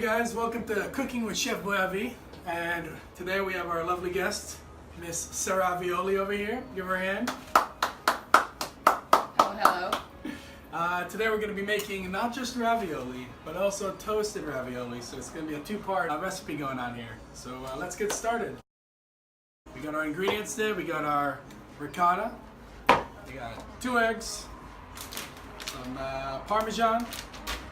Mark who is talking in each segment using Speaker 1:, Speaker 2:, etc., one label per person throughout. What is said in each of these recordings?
Speaker 1: guys, welcome to Cooking with Chef Boyavi, and today we have our lovely guest, Miss Saravioli over here. Give her a hand.
Speaker 2: Hello.
Speaker 1: Today we're going to be making not just ravioli, but also toasted ravioli, so it's going to be a two-part recipe going on here. So let's get started. We got our ingredients there. We got our ricotta, we got 2 eggs, some Parmesan,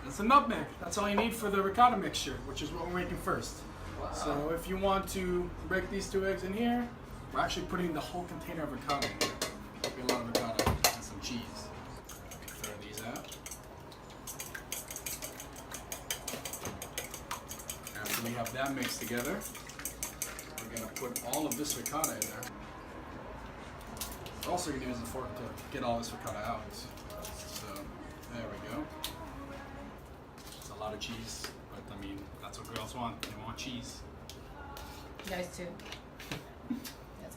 Speaker 1: and some nutmeg. That's all you need for the ricotta mixture, which is what we're making first.
Speaker 2: Wow.
Speaker 1: So if you want to break these 2 eggs in here, we're actually putting the whole container of ricotta in here. There'll be a lot of ricotta and some cheese. Throw these out. After we have that mixed together, we're going to put all of this ricotta in there. We're also going to use a fork to get all this ricotta out. So there we go. It's a lot of cheese, but I mean, that's what girls want. They want cheese.
Speaker 2: Guys too.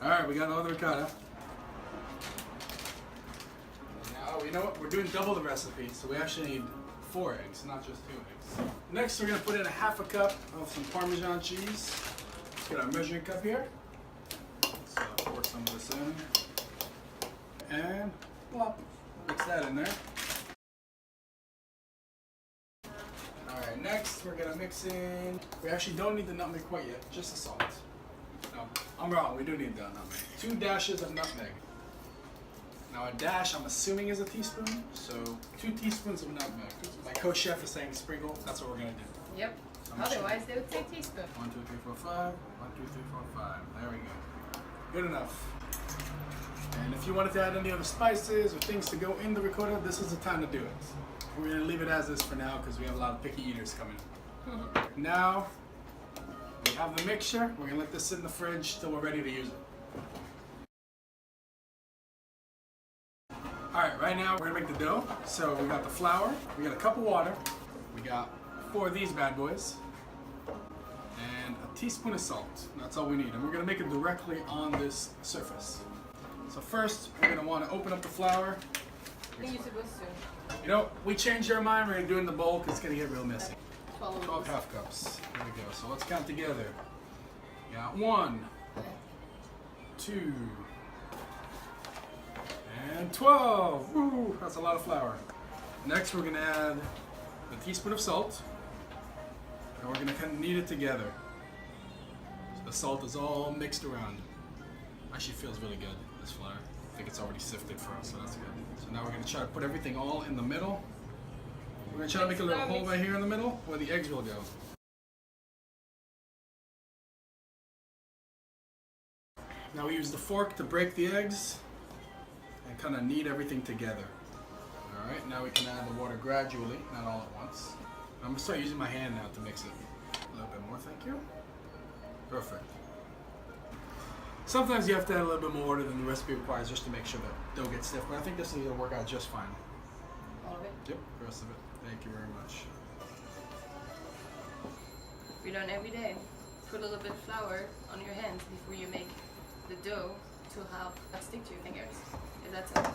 Speaker 1: Alright, we got all the ricotta. Now, you know what? We're doing double the recipe, so we actually need 4 eggs, not just 2 eggs. Next, we're going to put in a half a cup of some Parmesan cheese. Let's get our measuring cup here. Let's pour some of this in. And plop. Mix that in there. Alright, next we're going to mix in, we actually don't need the nutmeg quite yet, just the salt. No, I'm wrong, we do need the nutmeg. 2 dashes of nutmeg. Now a dash, I'm assuming, is a teaspoon, so 2 teaspoons of nutmeg. My co-chef is saying sprinkle, that's what we're going to do.
Speaker 2: Yep.
Speaker 1: So
Speaker 2: Otherwise they would say teaspoon.
Speaker 1: 1, 2, 3, 4, 5. 1, 2, 3, 4, 5. There we go. Good enough. And if you wanted to add any other spices or things to go in the ricotta, this is the time to do it. We're going to leave it as is for now because we have a lot of picky eaters coming. Now, we have the mixture. We're going to let this sit in the fridge till we're ready to use it. Alright, right now we're going to make the dough. So we got the flour, we got a cup of water, we got 4 of these bad boys, and a teaspoon of salt. That's all we need. And we're going to make it directly on this surface. So first, we're going to want to open up the flour.
Speaker 2: I think you're supposed to.
Speaker 1: You know, we changed our mind. We're going to do it in the bowl because it's going to get real messy.
Speaker 2: 12
Speaker 1: half cups. There we go. So let's count together. We got 1, 2, and 12. Woo, that's a lot of flour. Next, we're going to add a teaspoon of salt. And we're going to kind of knead it together. So the salt is all mixed around. Actually feels really good, this flour. I think it's already sifted for us, so that's good. So now we're going to try to put everything all in the middle. We're going to try to make a little hole right here in the middle where the eggs will go. Now we use the fork to break the eggs and kind of knead everything together. Alright, now we can add the water gradually, not all at once. I'm going to start using my hand now to mix it. A little bit more, thank you. Perfect. Sometimes you have to add a little bit more water than the recipe requires just to make sure that dough gets stiff, but I think this is going to work out just fine.
Speaker 2: All of it?
Speaker 1: Yep, the rest of it. Thank you very much.
Speaker 2: We learn every day. Put a little bit of flour on your hands before you make the dough to help not stick to your fingers. Is that so?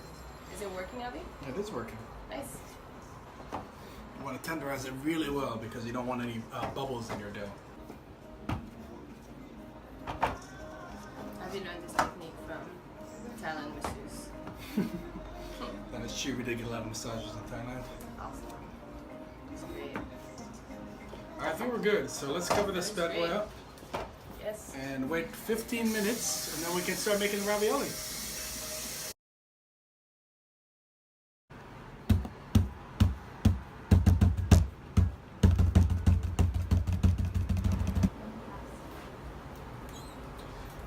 Speaker 2: Is it working, Abby?
Speaker 1: It is working.
Speaker 2: Nice.
Speaker 1: You want to tenderize it really well because you don't want any bubbles in your dough.
Speaker 2: Have you learned this technique from Thailand masseuse?
Speaker 1: That is true, we did get a lot of massages in Thailand.
Speaker 2: Awesome. It's great.
Speaker 1: Alright, I think we're good. So let's cover this bad boy up
Speaker 2: Yes.
Speaker 1: and wait 15 minutes and then we can start making the ravioli.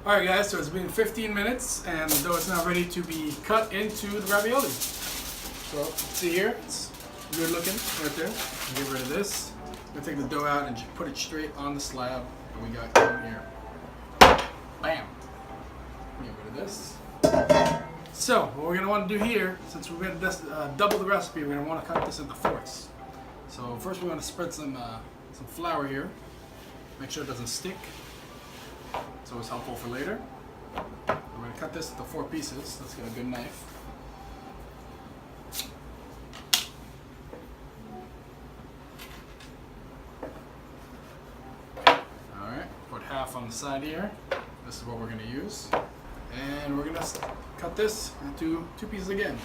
Speaker 1: Alright guys, so it's been 15 minutes and the dough is now ready to be cut into the ravioli. So, see here, it's good looking right there. Get rid of this. I'm going to take the dough out and just put it straight on the slab that we got down here. Bam! Get rid of this. So, what we're going to want to do here, since we're going to double the recipe, we're going to want to cut this into fourths. So first we're going to spread some flour here. Make sure it doesn't stick. It's always helpful for later. We're going to cut this into 4 pieces. Let's get a good knife. on the side here. This is what we're going to use. And we're going to cut this into 2 pieces again.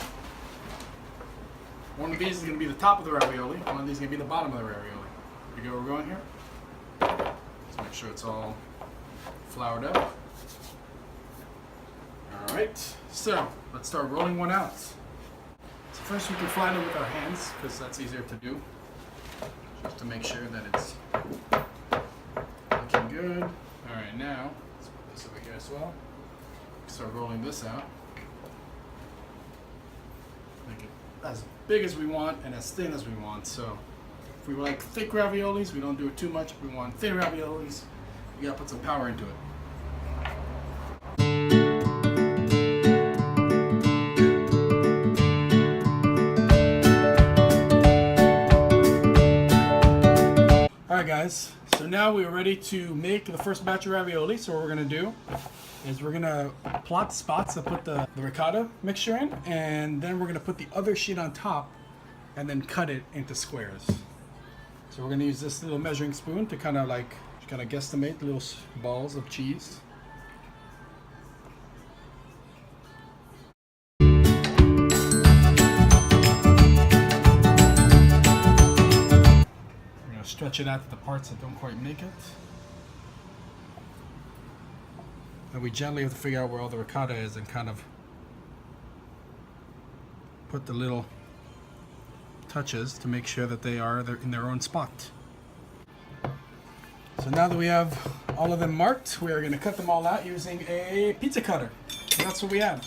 Speaker 1: One of these is going to be the top of the ravioli. One of these is going to be the bottom of the ravioli. You get where we're going here? Let's make sure it's all floured up. Alright, so let's start rolling one out. So first we can flatten it with our hands because that's easier to do. Just to make sure that it's looking good. Alright, now let's put this over here as well. Start rolling this out. Make it as big as we want and as thin as we want. So if we like thick raviolis, we don't do it too much. If we want thin raviolis, we gotta put some power into it. Alright guys, so now we're ready to make the first batch of ravioli. So what we're gonna do is we're gonna plot spots to put the ricotta mixture in, and then we're gonna put the other sheet on top and then cut it into squares. So we're gonna use this little measuring spoon to kind of guesstimate the little balls of cheese. Stretch it out to the parts that don't quite make it. And we gently have to figure out where all the ricotta is and kind of put the little touches to make sure that they're in their own spot. So now that we have all of them marked, we are going to cut them all out using a pizza cutter. So that's what we have.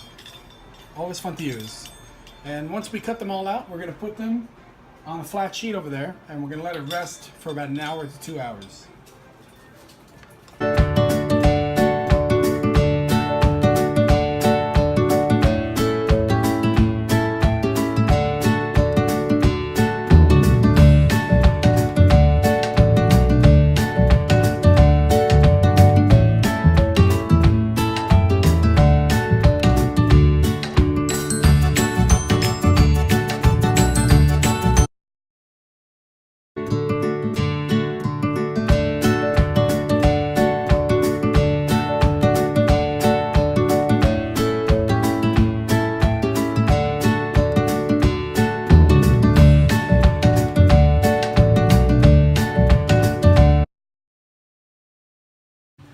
Speaker 1: Always fun to use. And once we cut them all out, we're going to put them on a flat sheet over there, and we're going to let it rest for about an hour to 2 hours.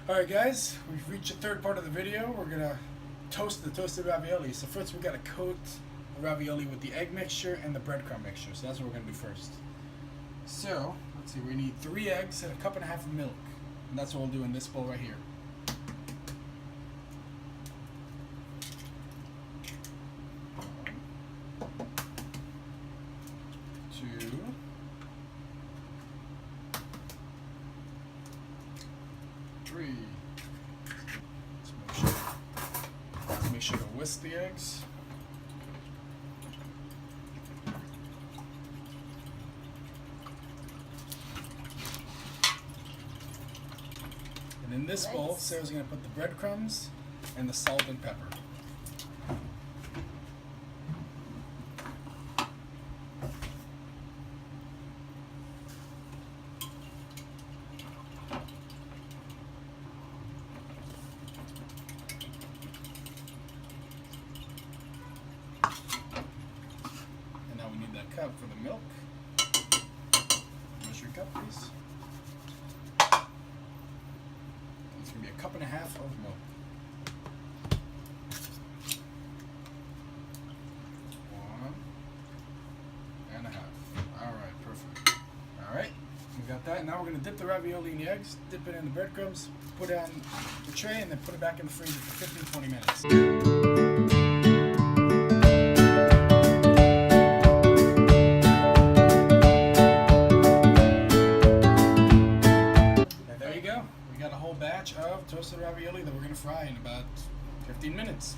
Speaker 1: Alright guys, we've reached the third part of the video. We're going to toast the toasted ravioli. So first we've got to coat the ravioli with the egg mixture and the breadcrumb mixture. So that's what we're going to do first. So, let's see, we need 3 eggs and a cup and a half of milk. And that's what we'll do in this bowl right here. Let's make sure to whisk the eggs. And in this bowl, Sarah's going to put the breadcrumbs and the salt and pepper. Cup for the milk. Measure your cup, please. It's going to be a cup and a half of milk. 1.5. Alright, perfect. Alright, we got that. Now we're going to dip the ravioli in the eggs, dip it in the breadcrumbs, put it on the tray, and then put it back in the freezer for 15-20 minutes. Batch of toasted ravioli that we're going to fry in about 15 minutes.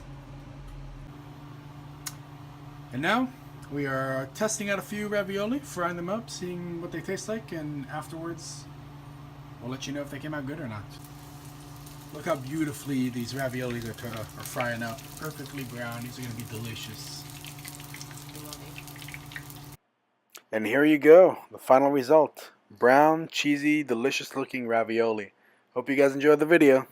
Speaker 1: And now we are testing out a few ravioli, frying them up, seeing what they taste like, and afterwards we'll let you know if they came out good or not. Look how beautifully these raviolis are frying up, perfectly brown. These are going to be delicious. And here you go, the final result. Brown, cheesy, delicious looking ravioli.
Speaker 3: Hope you guys enjoyed the video.